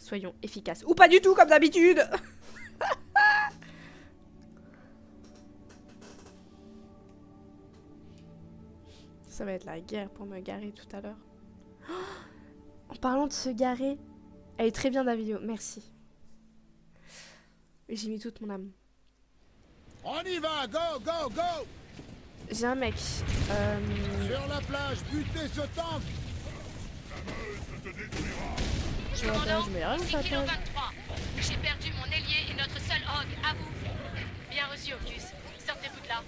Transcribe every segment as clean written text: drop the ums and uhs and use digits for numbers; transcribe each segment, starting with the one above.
Soyons efficaces. Ou pas du tout, comme d'habitude. Ça va être la guerre pour me garer tout à l'heure. En parlant de se garer, elle est très bien la vidéo, merci. J'ai mis toute mon âme. On y va, go, go, go! J'ai un mec. Sur la plage, butez ce tank! Je vois pas, je mets rien sur la Kilo page. 23. J'ai perdu mon ailier et notre seul hog, à vous. Bien reçu, Ocus. Sortez-vous de là.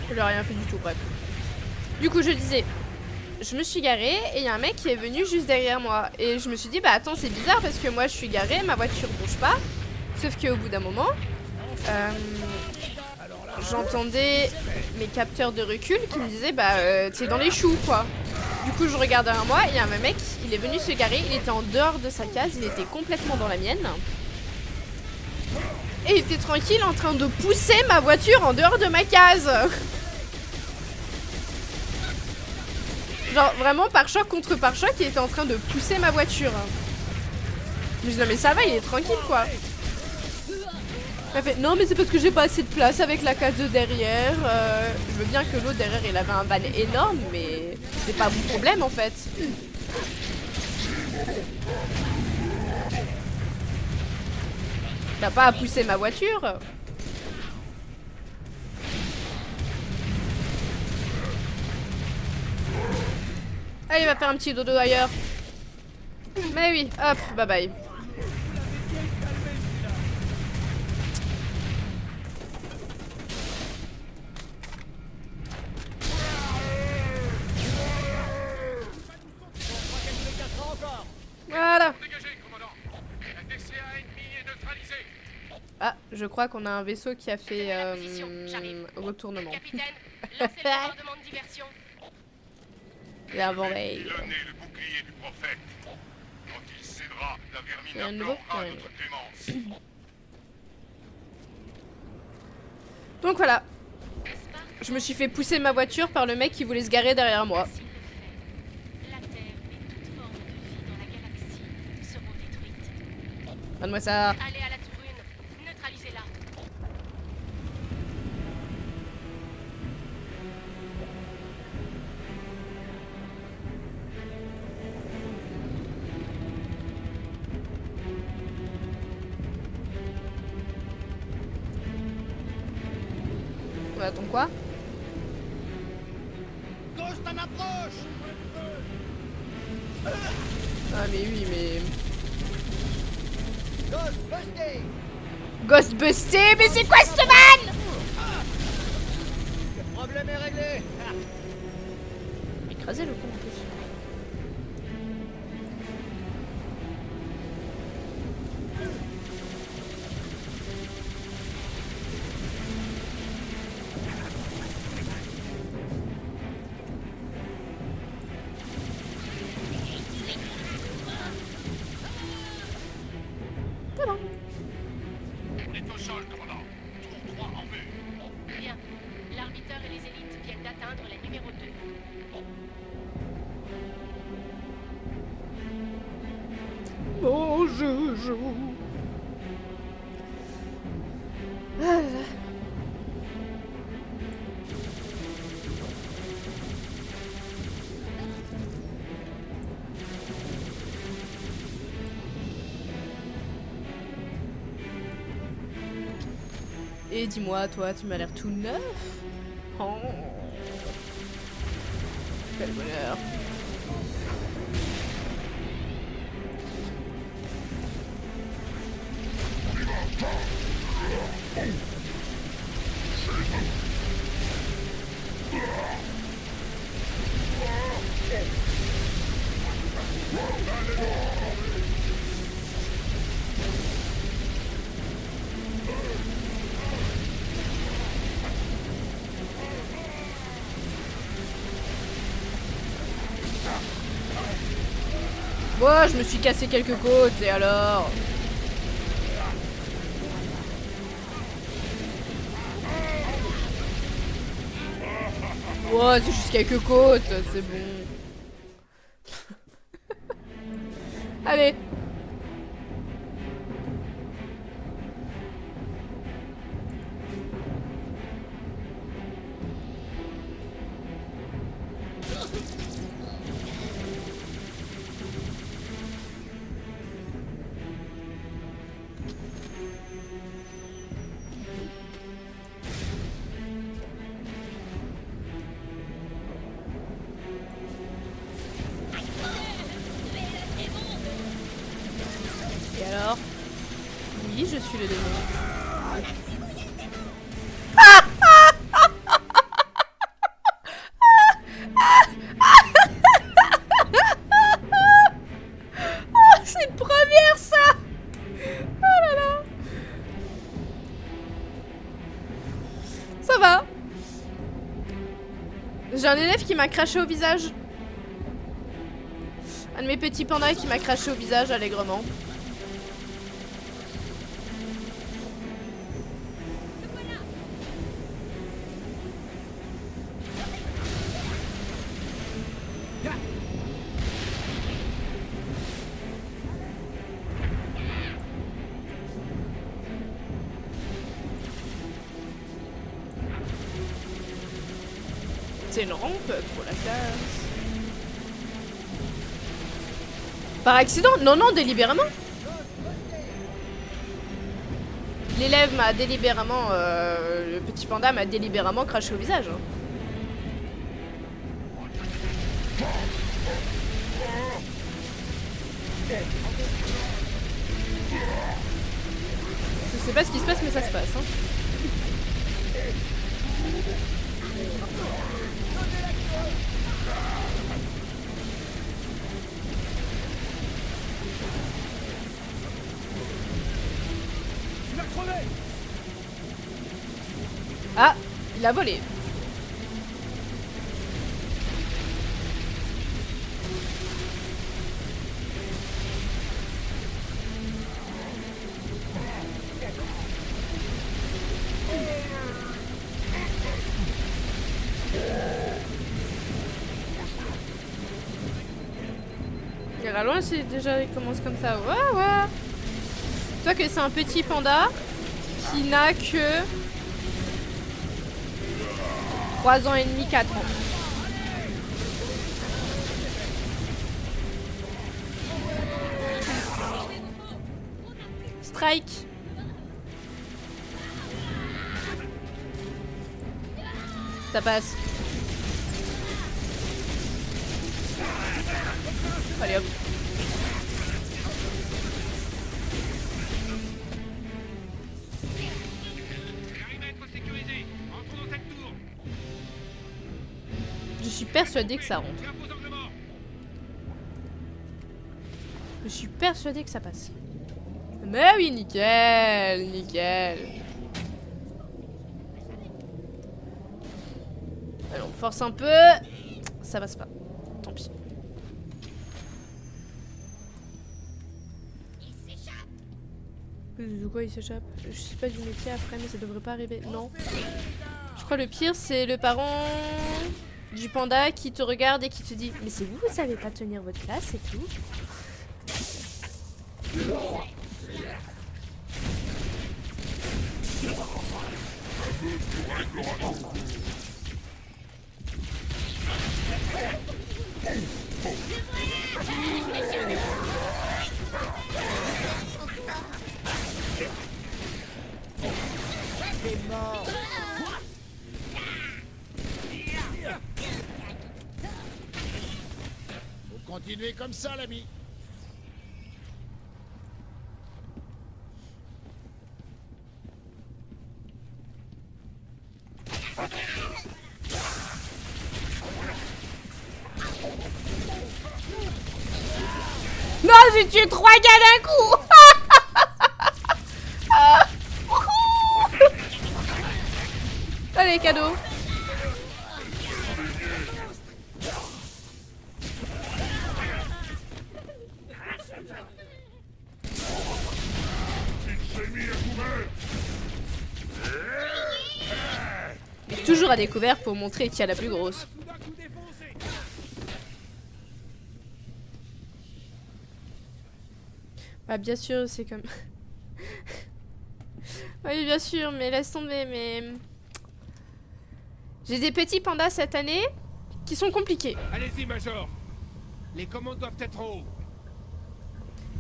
Je lui ai rien fait du tout, bref. Du coup, je disais, je me suis garée et il y a un mec qui est venu juste derrière moi. Et je me suis dit, bah attends, c'est bizarre parce que moi je suis garée, ma voiture bouge pas. Sauf qu'au bout d'un moment, j'entendais mes capteurs de recul qui me disaient, bah t'es dans les choux quoi. Du coup, je regarde derrière moi et il y a un mec, il est venu se garer, il était en dehors de sa case, il était complètement dans la mienne. Et il était tranquille en train de pousser ma voiture en dehors de ma case. Genre vraiment par choc contre par choc, il était en train de pousser ma voiture. Je me dis non mais ça va, il est tranquille quoi. Il a fait non mais c'est parce que j'ai pas assez de place avec la case de derrière. Je veux bien que l'autre derrière il avait un van énorme mais c'est pas mon problème en fait. T'as pas à pousser ma voiture. Allez, il va faire un petit dodo ailleurs. Mais oui, hop, bye bye. Voilà. Ah, je crois qu'on a un vaisseau qui a fait retournement. Capitaine, lancez le commandement de diversion. Et avant, ouais, Pilonnez le bouclier du prophète. Quand il cédera, la Il y a un vermine nouveau implorera qui notre clémence. Donc voilà. Je me suis fait pousser ma voiture par le mec qui voulait se garer derrière moi. La Terre et toute forme de vie dans la galaxie seront détruites. Donne-moi ça. Allez à la tribune, neutralisez-la. Attends quoi? Ghost en approche! Ah mais oui mais... Ghost busté! Ghostbusté, mais c'est quoi ce van? Le problème est réglé! Écraser le con en plus. On est au sol, commandant. Tour 3 en vue. Bien. L'arbiteur et les élites viennent d'atteindre la numéro 2. Mon joujou. Ah là là. Et dis-moi, toi, tu m'as l'air tout neuf. Oh. Quel bonheur. Moi, je me suis cassé quelques côtes, et alors? Ouais, c'est juste quelques côtes, c'est bon. Allez. Et alors? Oui, je suis le démon. C'est une première, ça! Oh là là! Ça va? J'ai un élève qui m'a craché au visage. Un de mes petits pandas qui m'a craché au visage allègrement. C'est une rampe pour la classe. Par accident? Non, non, délibérément. L'élève m'a délibérément... le petit panda m'a délibérément craché au visage. Hein. Je sais pas ce qui se passe, mais ça se passe. Hein. Ah, il a volé. Il ira loin si déjà il commence comme ça. Ouais, ouais. Toi que c'est un petit panda qui n'a que 3 ans et demi, 4 ans. Strike. Ça passe. Allez hop. Périmètre sécurisé. Entrons dans cette tour. Je suis persuadée que ça rentre. Cap aux angles morts. Je suis persuadée que ça passe. Mais oui, nickel, nickel. Allez, on force un peu. Ça passe pas. Tant pis. De quoi il s'échappe? Je sais pas du métier après, mais ça devrait pas arriver. Non. Je crois le pire, c'est le parent du panda qui te regarde et qui te dit: mais c'est vous, vous savez pas tenir votre place et tout. Faut continuer comme ça, l'ami. Non, j'ai tué 3 gars d'un coup. Allez, cadeau. Toujours à découvert pour montrer qui a la plus grosse. Bah bien sûr, c'est comme... Oui, bien sûr, mais laisse tomber, mais... J'ai des petits pandas cette année qui sont compliqués. Allez-y, Major. Les commandes doivent être en haut.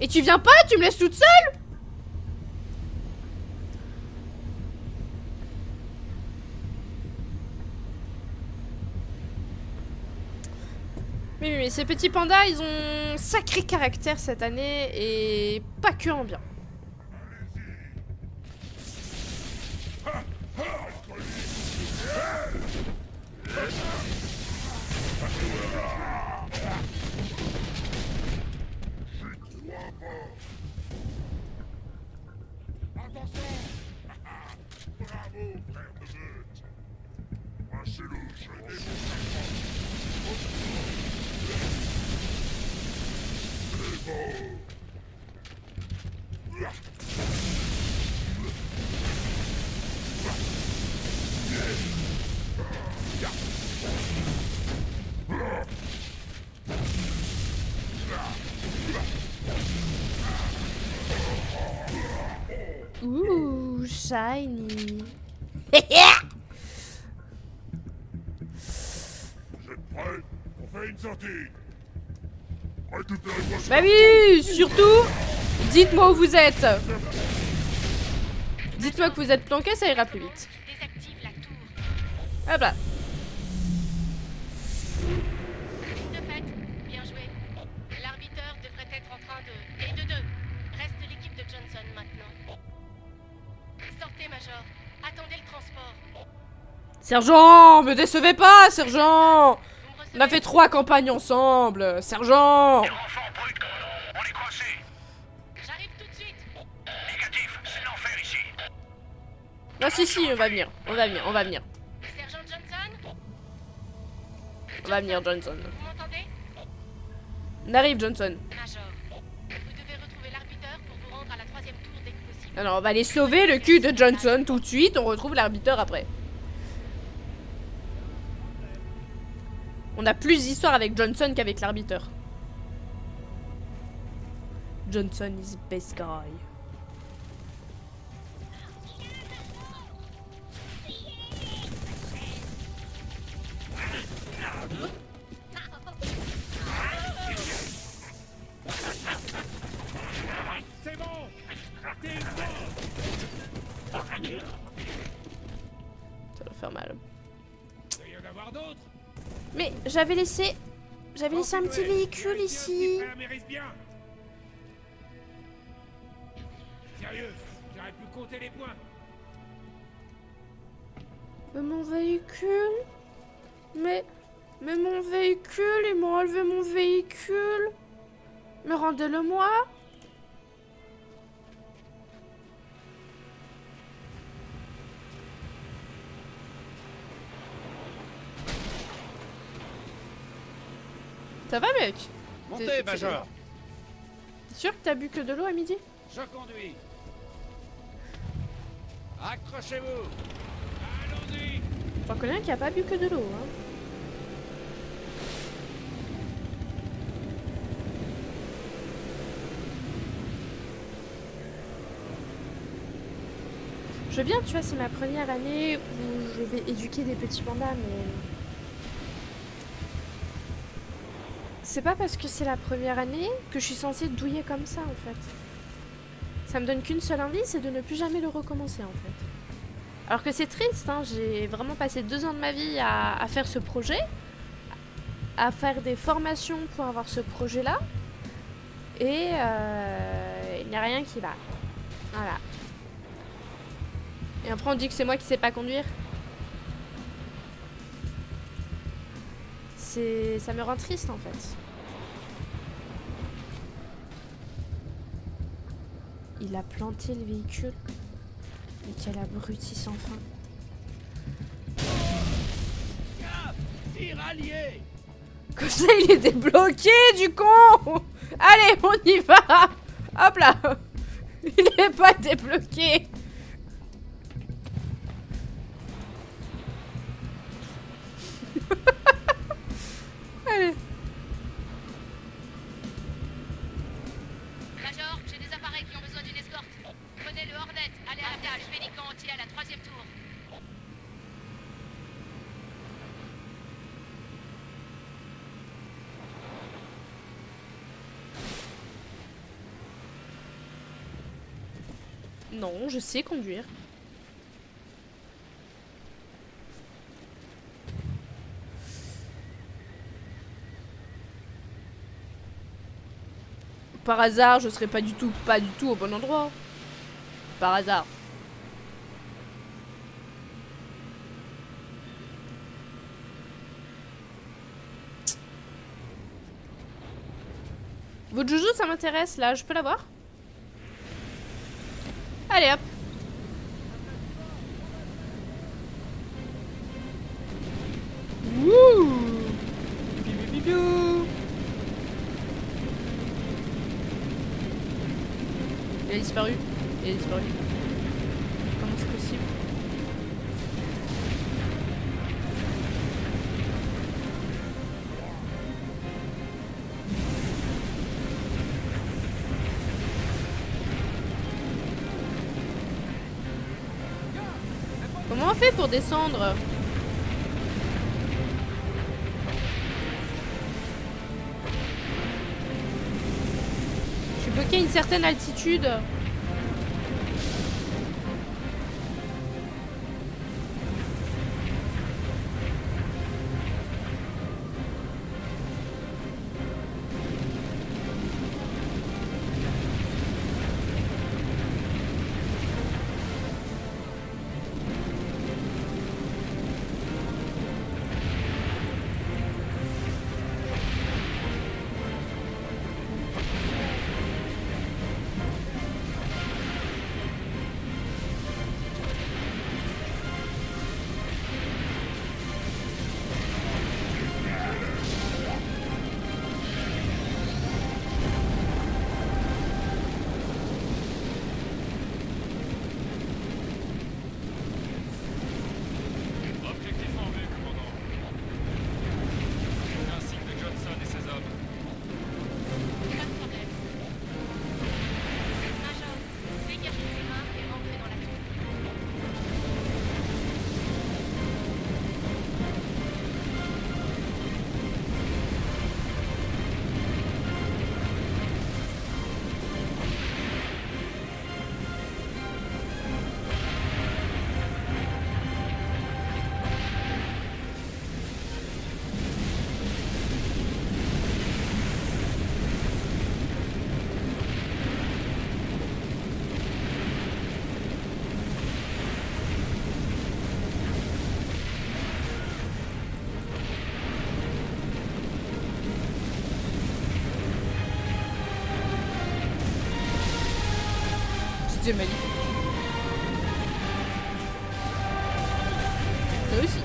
Et tu viens pas? Tu me laisses toute seule? Mais ces petits pandas, ils ont sacré caractère cette année et pas que en bien. Ouh, shiny. Vous êtes prêts? On fait une sortie. Récupérez-moi ce Bah oui, surtout, dites-moi où vous êtes. Dites-moi que vous êtes planqué, ça ira plus vite. Désactive la tour. Hop là. De fait, bien joué. L'arbiteur devrait être en train de... Et de deux. Reste l'équipe de Johnson maintenant. Sortez, Major. Attendez le transport. Sergent, me décevez pas, sergent. Vous me recevez? On a fait 3 campagnes ensemble, sergent. Les renforts brut, commandant. On est coincés. J'arrive tout de suite. Négatif, c'est l'enfer ici. Non, si, on va venir, on va venir, on va venir. Sergent Johnson? On va venir, Johnson. Vous m'entendez? On arrive, Johnson. Major, vous devez retrouver l'arbiteur pour vous rendre à la 3e tour dès que possible. Alors, on va aller sauver le cul de Johnson tout de suite, on retrouve l'arbiteur après. On a plus d'histoire avec Johnson qu'avec l'arbiteur. Johnson is best guy. C'est bon. T'es bon. Ça va faire mal. Il doit y en avoir d'autres. Mais j'avais laissé un petit véhicule ici. Bien. Sérieux, j'aurais pu compter les points. Mais mon véhicule. Mais mon véhicule, ils m'ont enlevé mon véhicule. Mais rendez-le moi. Ça va, mec? Montez, Major. T'es sûr que t'as bu que de l'eau à midi? Je conduis. Accrochez-vous. Allons-y. J'en connais un qui a pas bu que de l'eau, hein. Je veux bien, tu vois, c'est ma première année où je vais éduquer des petits pandas, mais... C'est pas parce que c'est la première année que je suis censée douiller comme ça, en fait. Ça me donne qu'une seule envie, c'est de ne plus jamais le recommencer, en fait. Alors que c'est triste, hein, j'ai vraiment passé 2 ans de ma vie à faire ce projet, à faire des formations pour avoir ce projet-là, et il n'y a rien qui va. Voilà. Et après on dit que c'est moi qui sais pas conduire. Ça me rend triste en fait. Il a planté le véhicule. Mais quel abruti sans fin. Tiralier. Comme ça il est débloqué du con. Allez on y va. Hop là. Il est pas débloqué. Allez. Major, j'ai des Non, je sais conduire. Par hasard, je serais pas du tout au bon endroit. Par hasard. Votre joujou, ça m'intéresse là, je peux l'avoir? Allez hop. Wouh. Il a disparu. Il a disparu. Comment c'est possible? Comment on fait pour descendre? Je suis bloqué à une certaine altitude. Objectif en vue, commandant. Ainsi que Johnson et ses hommes. Pas de problème. Major, dégagez le terrain et rentrez dans la tour. C'était magnifique. Ça aussi.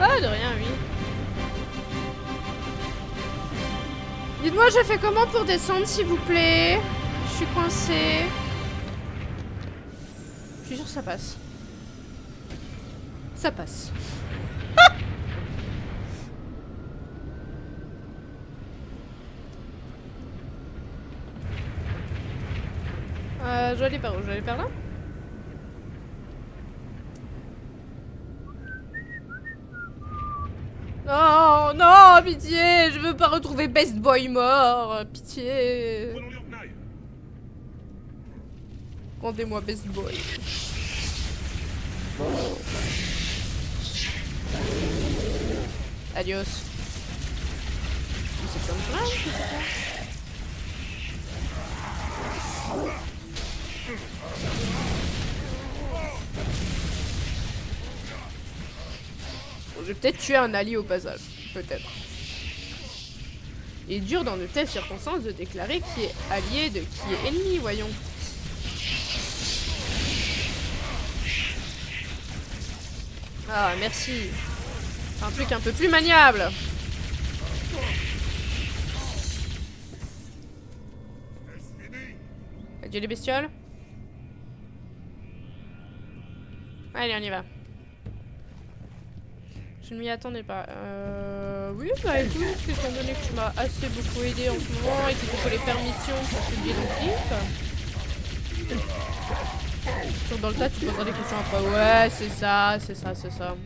Ah, de rien, oui. Dites-moi, je fais comment pour descendre, s'il vous plaît? Je suis coincée. Je suis sûre que ça passe. Ça passe. Je dois aller par où? Je dois aller par là? Non, non, pitié, je veux pas retrouver Best Boy mort, pitié. Prenons l'Urknay. Rendez-moi Best Boy. Adios. C'est comme ça, je sais pas. Bon, je vais peut-être tuer un allié au passage. Peut-être. Il est dur dans de telles circonstances de déclarer qui est allié de qui est ennemi, voyons. Ah, merci. Un truc un peu plus maniable. Adieu les bestioles. Allez, on y va. Je ne m'y attendais pas. Oui, bah écoute, étant donné que tu m'as assez beaucoup aidé en ce moment et qu'il te faut les permissions pour publier ton clip. Sur dans le tas, tu poseras des questions après. Ouais, c'est ça, c'est ça, c'est ça.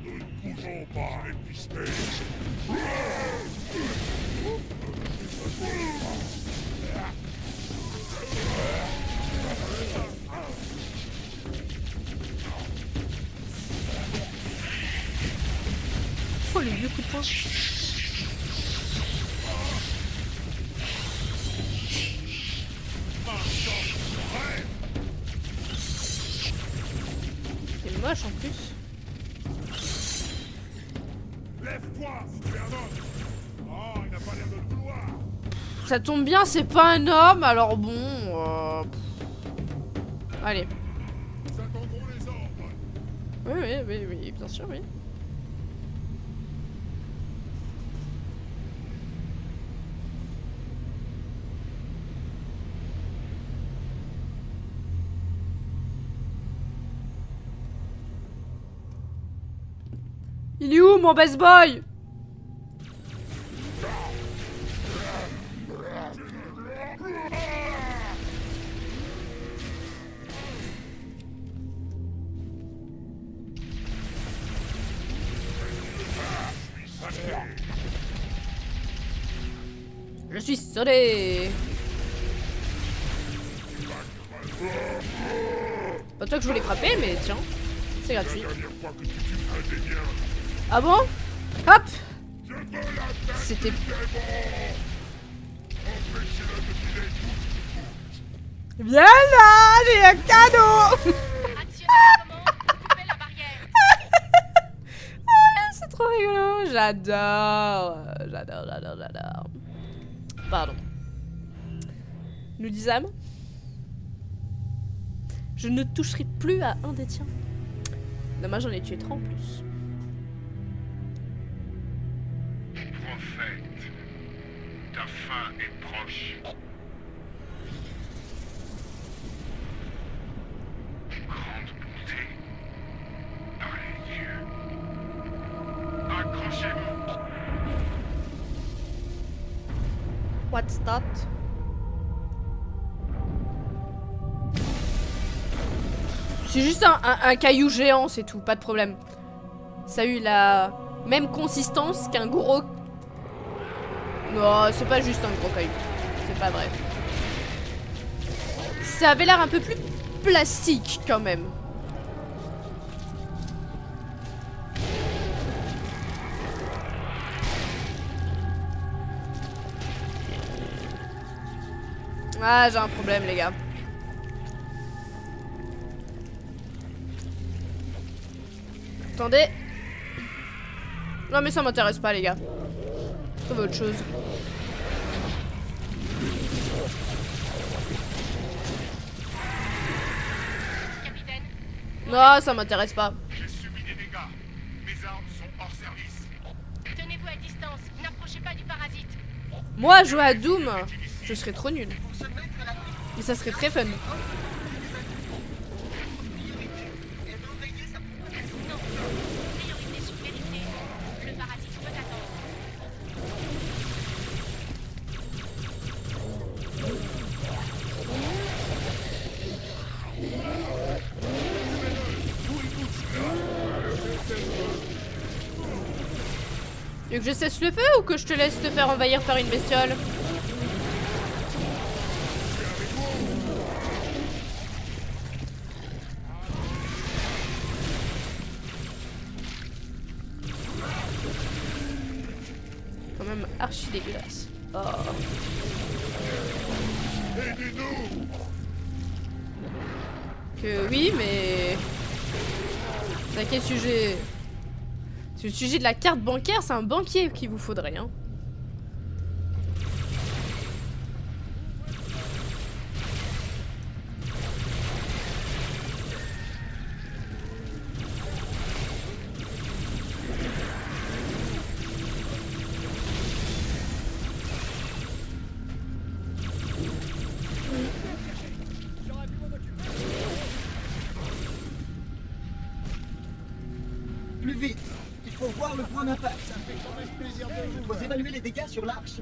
Ne bougeons pas, les pistés. Oh, les vieux coups de poing. C'est moche en plus. Lève-toi, c'est un homme. Oh, il n'a pas l'air de le vouloir. Ça tombe bien, c'est pas un homme, alors bon. Allez. Nous attendrons les ordres. Oui, bien sûr, oui. Il est où mon best boy? Je suis sonné. Pas toi que je voulais frapper, mais tiens, c'est gratuit. Ah bon? Hop! C'était... Viens là, j'ai un cadeau! Actionnez la commande pour couper la barrière. C'est trop rigolo, j'adore. Pardon. Nous disâmes? Je ne toucherai plus à un des tiens. Dommage, j'en ai tué 3 en plus. Prophète, ta fin est proche. Grande bonté par les dieux. Accrochez-vous. What's that? C'est juste un caillou géant, c'est tout, pas de problème. Ça a eu la même consistance qu'un gros... Non, c'est pas juste un gros caillou. C'est pas vrai. Ça avait l'air un peu plus plastique quand même. Ah, j'ai un problème, les gars. Attendez. Non, mais ça m'intéresse pas, les gars. Trouve autre chose. Capitaine, Non, ça m'intéresse pas. J'ai subi des dégâts. Mes armes sont hors service. tenez-vous à distance. N'approchez pas du parasite. Moi, jouer à Doom, je serais trop nul. Mais ça serait très fun. Non. Priorité sur vérité. Le parasite peut attendre. Tu veux que je cesse le feu ou que je te laisse te faire envahir par une bestiole? Quand même archi dégueulasse. Oh. Aidez-nous. Que oui, mais... C'est à quel sujet? C'est le sujet de la carte bancaire, c'est un banquier qu'il vous faudrait, hein. Il faut voir le point d'impact. Ça fait quand même plaisir de vous Vous voir. évaluez les dégâts sur l'arche.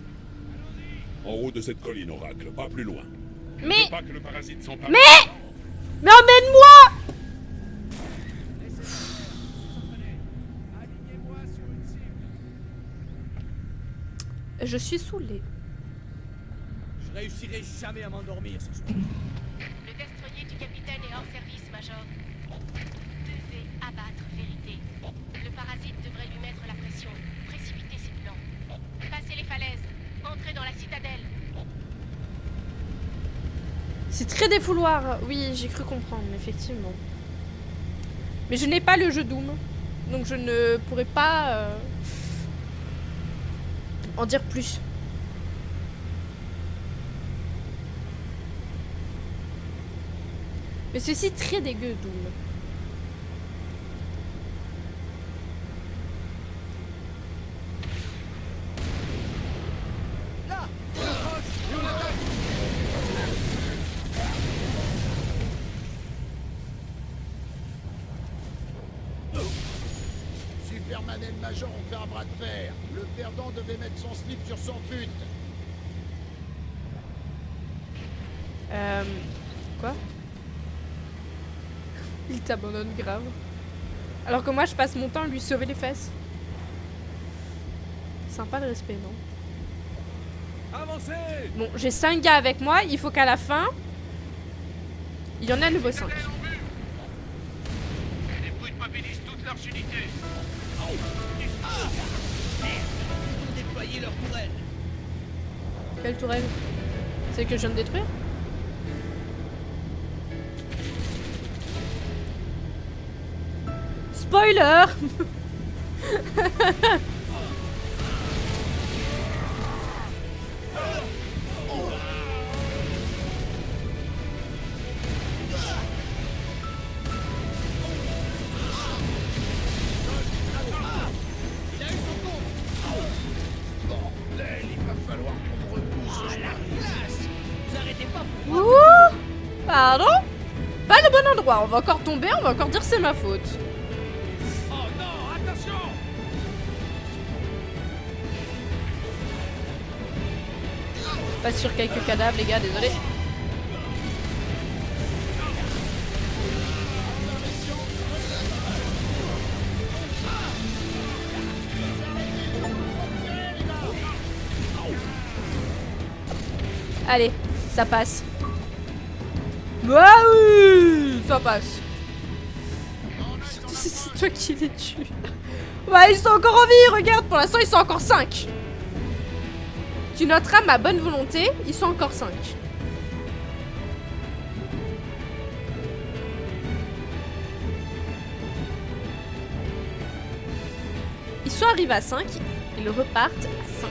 En haut de cette colline, Oracle, pas plus loin. Je Mais- veux pas que le parasite s'empare. Mais emmène-moi! Alignez-moi sur une cible. Je suis saoulée. Je réussirai jamais à m'endormir ce soir. Le destroyer du capitaine est hors service, Major. Devez abattre Vérité. Le parasite devrait lui mettre la pression. Précipitez ses plans. Passez les falaises. Entrez dans la citadelle. C'est très défouloir. Oui, j'ai cru comprendre, effectivement. Mais je n'ai pas le jeu Doom. Donc je ne pourrais pas en dire plus. Mais ceci très dégueu, Doom. Superman et le Major ont fait un bras de fer. Le perdant devait mettre son slip sur son fut. Quoi? Il t'abandonne grave. Alors que moi, je passe mon temps à lui sauver les fesses. Sympa le respect, non? Avancez! Bon, j'ai 5 gars avec moi. Il faut qu'à la fin, il y en a à nouveau 5. Les brutes mobilisent toutes leurs unités. Ils ont déployé leur tourelle. Quelle tourelle? Celle que je viens de détruire? Spoiler! Bordel, il va falloir qu'on me repousse. Vous arrêtez pas. Ouh! Pardon? Pas le bon endroit. On va encore tomber, on va encore dire c'est ma faute. Oh non, attention! Pas sur quelques cadavres, les gars, désolé. Allez, ça passe. Bah oui, ça passe. C'est toi qui les tue. Ouais, ils sont encore en vie, regarde, pour l'instant ils sont encore 5. Tu noteras ma bonne volonté, ils sont encore 5. Ils sont arrivés à 5, ils repartent à 5.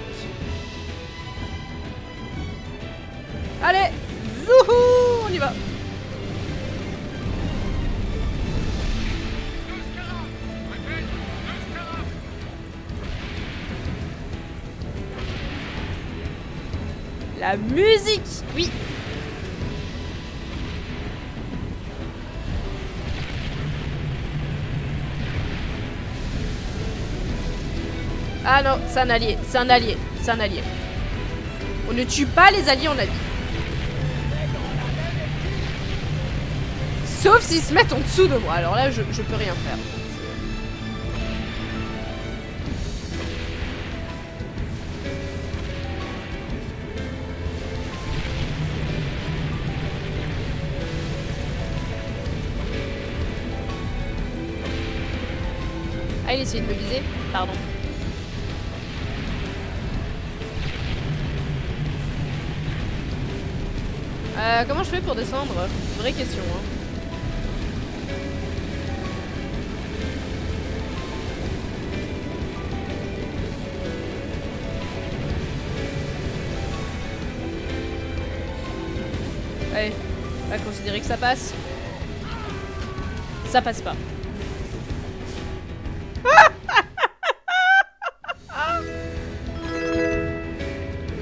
Allez, zouhou, on y va. La musique, oui. Ah non, c'est un allié, c'est un allié, c'est un allié. On ne tue pas les alliés, on a dit. Sauf s'ils se mettent en dessous de moi, alors là je peux rien faire. Ah, il essaye de me viser, pardon. Comment je fais pour descendre? Vraie question, hein. Allez, on va considérer que ça passe. Ça passe pas.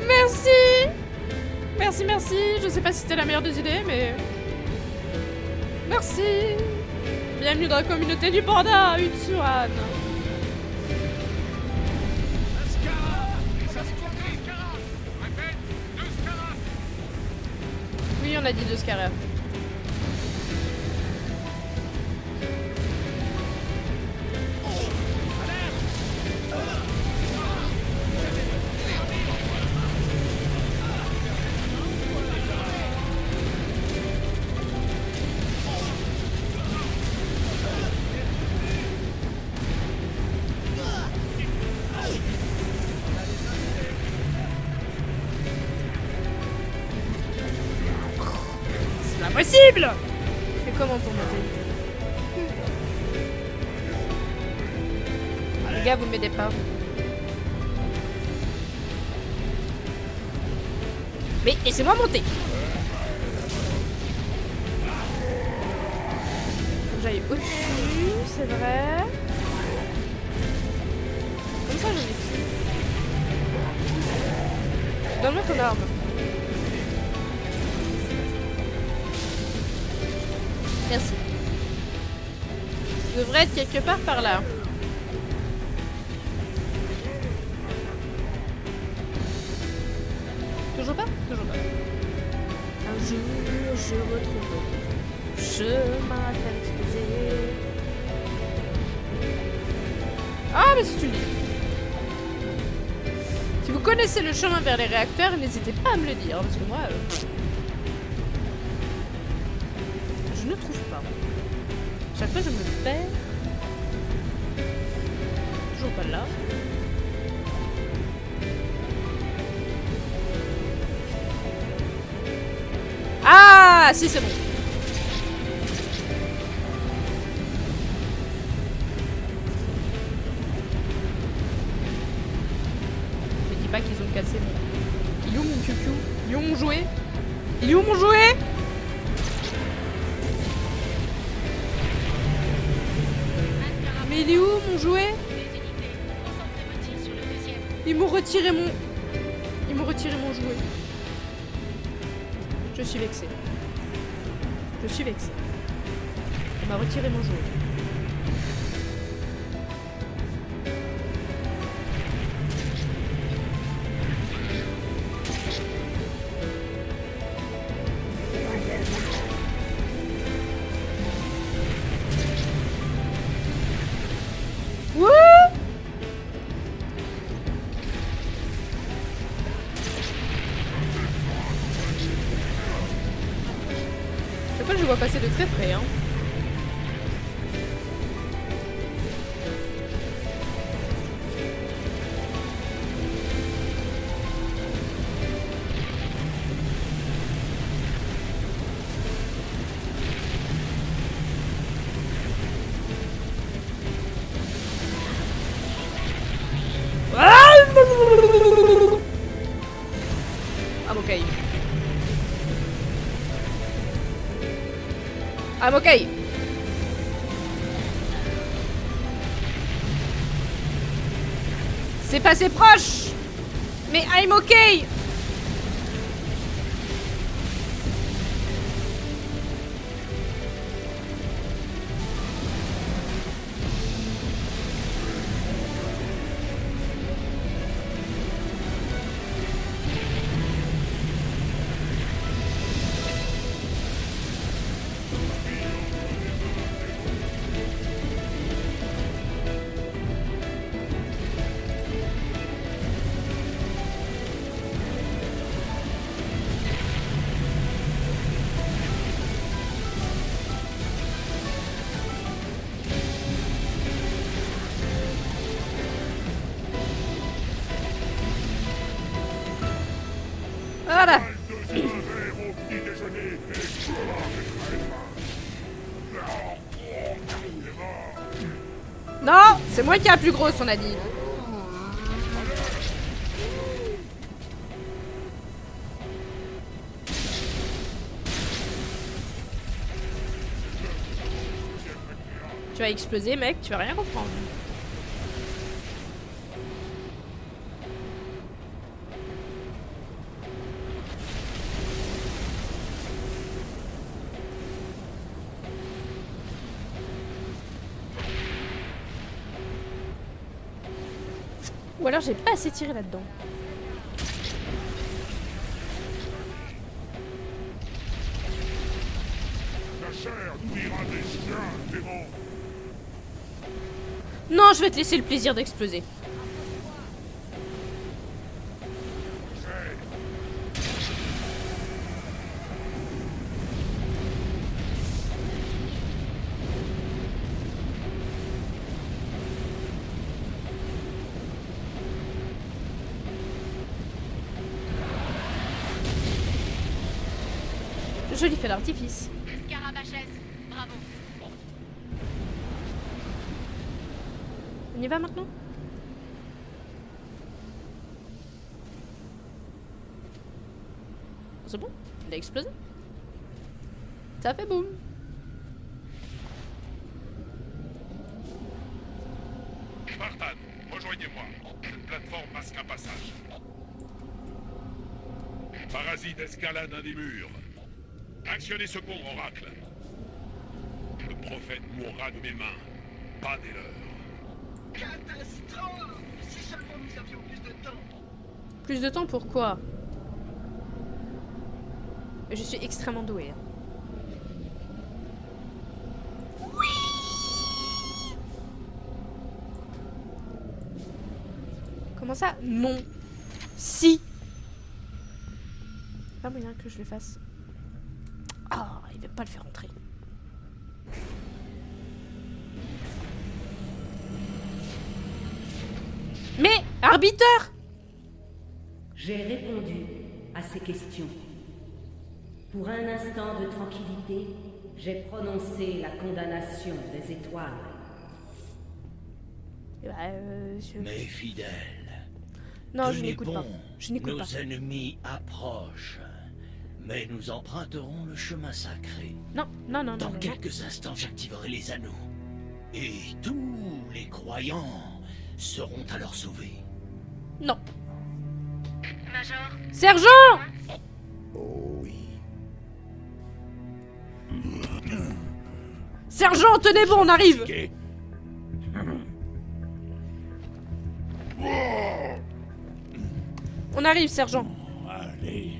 Merci. Merci, merci. Je sais pas si c'était la meilleure des idées, mais... Merci. Bienvenue dans la communauté du panda, Utsuhan. qu'on a dit de Scarab. Impossible. Et comment pour monter? Les gars, vous m'aidez pas. Mais laissez-moi monter. Faut que j'aille au-dessus, c'est vrai. Comme ça, je l'ai plus. Donne-moi ton arme. Merci. Je devrais être quelque part par là. Toujours pas? Toujours pas. Un jour, je retrouve le chemin à faire exploser. Ah, mais si tu le dis. Si vous connaissez le chemin vers les réacteurs, n'hésitez pas à me le dire, parce que moi... je ne trouve pas. Chaque fois je me perds. Toujours pas là. Ah si, c'est bon. Ne dis pas qu'ils ont cassé mon... Il est où mon cucu? Il est où mon jouet? Il est où mon jouet? Mais il est où mon jouet? Ils m'ont retiré mon... Ils m'ont retiré mon jouet. Je suis vexée. Je suis vexée. On m'a retiré mon jouet. Wouh! Je vois passer de très près, hein. I'm okay. I'm okay. C'est passé proche. Mais I'm okay. Voilà. Non, c'est moi qui est la plus grosse, on a dit. Tu vas exploser, mec, tu vas rien comprendre. Ou alors j'ai pas assez tiré là-dedans. subira des chiens, démon. Non, je vais te laisser le plaisir d'exploser. Joli fait d'artifice. Scarabaches, bravo. On y va maintenant? C'est bon? Il a explosé? Ça fait boum! Spartan, rejoignez-moi. Cette plateforme masque un passage. Parasite escalade un des murs. Actionnez ce pont, Oracle. Le prophète mourra de mes mains, pas des leurs. Catastrophe! Si seulement nous avions plus de temps. Plus de temps pourquoi? Je suis extrêmement douée. Hein. Comment ça? Non. Si. Pas moyen que je le fasse. Ah, il veut pas le faire entrer. Mais, arbiteur! J'ai répondu à ces questions. Pour un instant de tranquillité, j'ai prononcé la condamnation des étoiles. Mes fidèles, Non, je tenez n'écoute pas. bon, Je n'écoute pas. nos ennemis approchent, mais nous emprunterons le chemin sacré. Non, non, non, Dans non, non. quelques instants, j'activerai les anneaux. Et tous les croyants seront alors sauvés. Non. Major, Sergent! Oh oui. Sergent, tenez bon, on arrive! Ok. On arrive, sergent. Allez,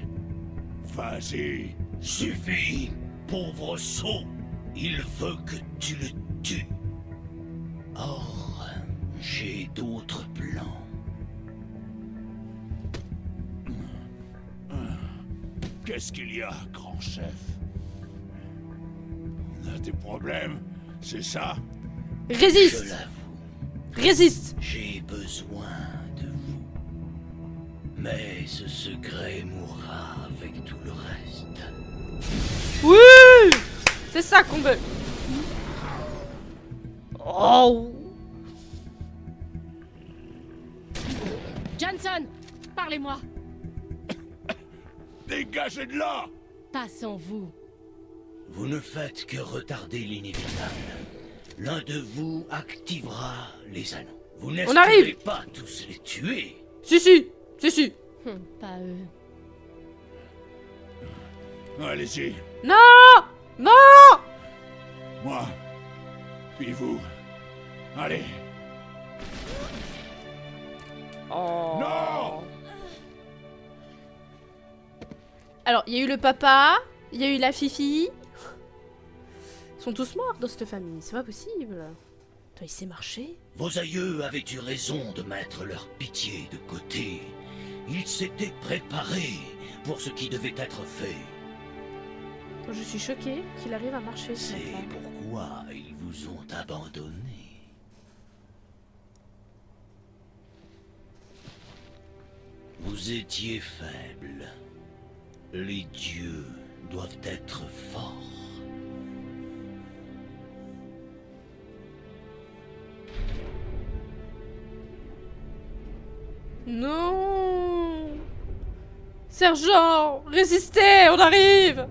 vas-y. Suffit, pauvre sot. Il veut que tu le tues. Or, j'ai d'autres plans. Qu'est-ce qu'il y a, grand chef? On a des problèmes, c'est ça? Je Résiste! l'avoue, Résiste! j'ai besoin de vous. Mais ce secret mourra avec tout le reste. Oui! C'est ça qu'on veut! Oh! Johnson, parlez-moi. Dégagez de là! Pas sans vous. Vous ne faites que retarder l'inévitable. L'un de vous activera les anneaux. Vous On arrive. n'espérez pas tous les tuer. Si, si! Si, si! Pas eux. Allez-y, Non! Non! moi, puis vous. Allez. Oh. Non! Alors, il y a eu le papa, il y a eu la fifi. Ils sont tous morts dans cette famille, c'est pas possible. Toi, il sait marcher. Vos aïeux avaient eu raison de mettre leur pitié de côté. Ils s'étaient préparés pour ce qui devait être fait. Je suis choquée qu'il arrive à marcher. ce C'est enfant. pourquoi ils vous ont abandonné. Vous étiez faible. Les dieux doivent être forts. Non! Sergent! Résistez! On arrive!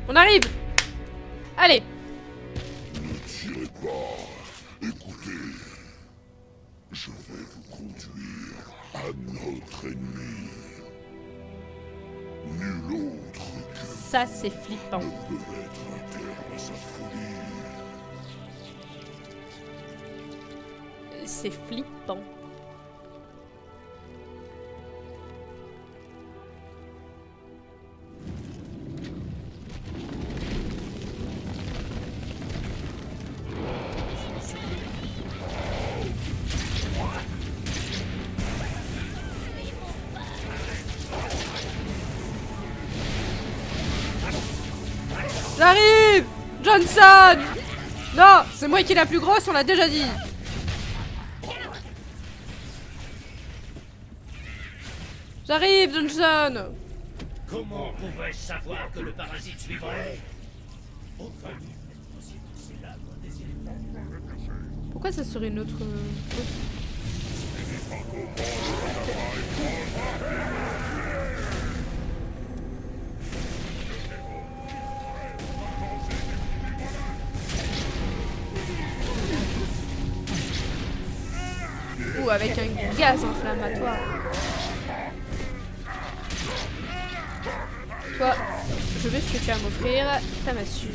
On arrive! Allez! Ne tirez pas. Écoutez. Je vais vous conduire à notre ennemi. Ça, c'est flippant. C'est flippant. J'arrive! Johnson! Non, c'est moi qui est la plus grosse, on l'a déjà dit. J'arrive, Johnson! Comment pouvais-je savoir que le parasite suivrait? Pourquoi ça serait une autre... Ou avec un gaz inflammatoire. Toi, je veux ce que tu as à m'offrir, ta massue.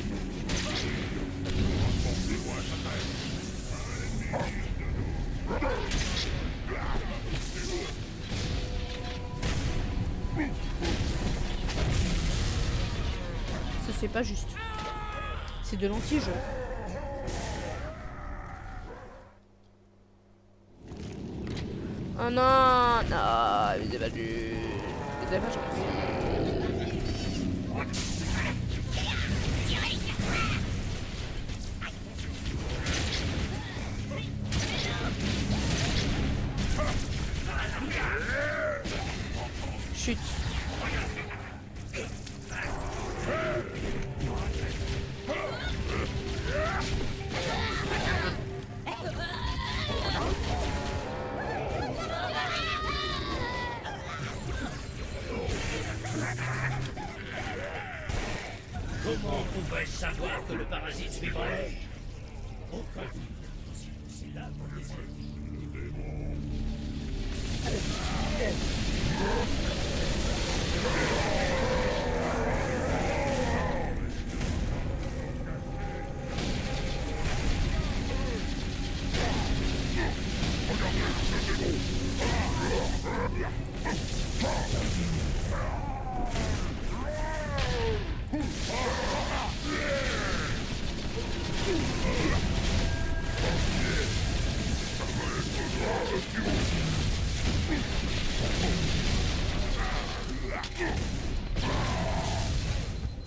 Ça c'est pas juste. C'est de l'anti-jeu. Oh non, non, mais c'est pas juste. C'est pas gentil. Chut. Comment pouvais-je savoir que le parasite suivrait? C'est là pour les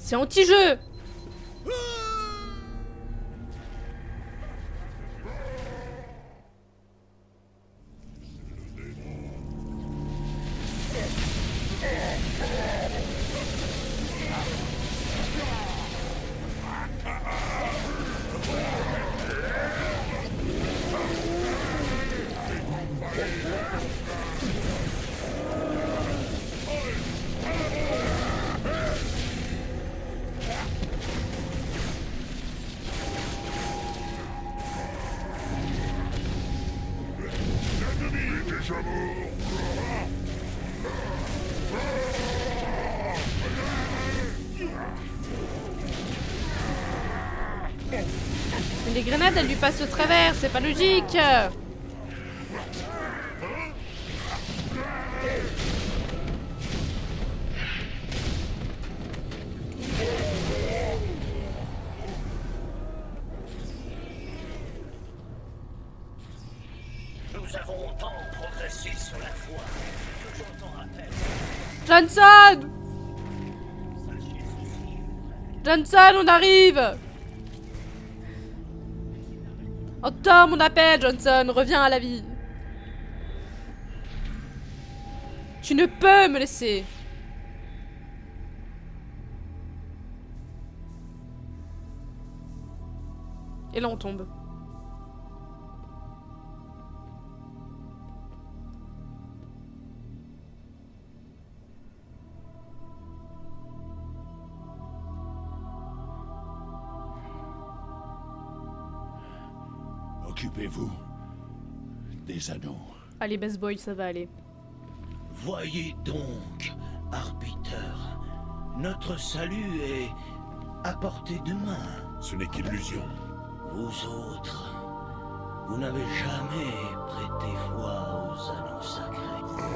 C'est anti-jeu. Mais les grenades, elles lui passent au travers, c'est pas logique. Nous avons autant progressé sur la foi que j'entends rappel. Johnson! Johnson, on arrive! Entends mon appel, Johnson, reviens à la vie. Tu ne peux me laisser. Et là on tombe. Occupez-vous des anneaux. Allez, best boy, ça va aller. Voyez donc, arbiteur, Notre salut est à portée de main. Ce n'est qu'illusion. Vous autres, vous n'avez jamais prêté foi aux anneaux sacrés.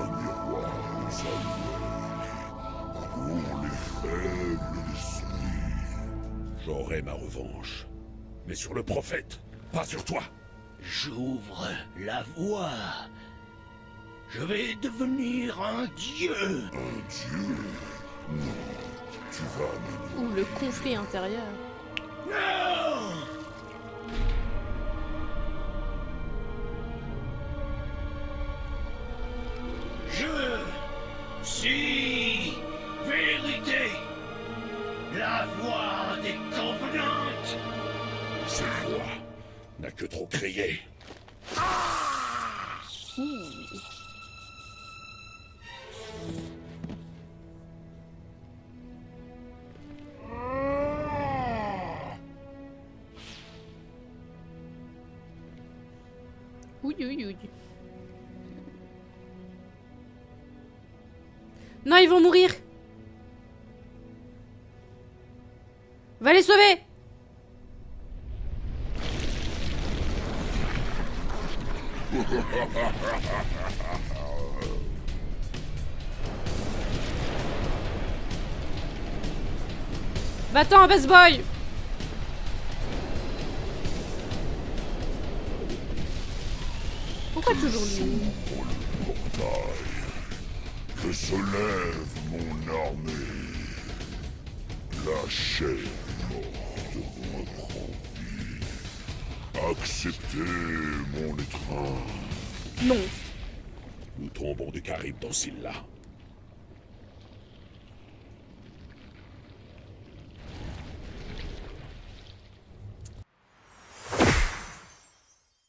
Un miroir aux alouettes, pour les faibles d'esprit. J'aurai ma revanche. Mais sur le prophète, pas sur toi. J'ouvre la voie. Je vais devenir un dieu. Un dieu? Non, tu vas me... Ou le conflit intérieur. Non! Je suis vérité. La voix des covenantes. Cette voix n'a que trop crié. Oui, oui, oui. Non, ils vont mourir. Va les sauver. Va-t'en, Best Boy. Pourquoi toujours lui? Que se lève mon armée. La chair morte reprend vie. Acceptez mon étreinte. Non. Nous tombons des Caribes dans Scylla.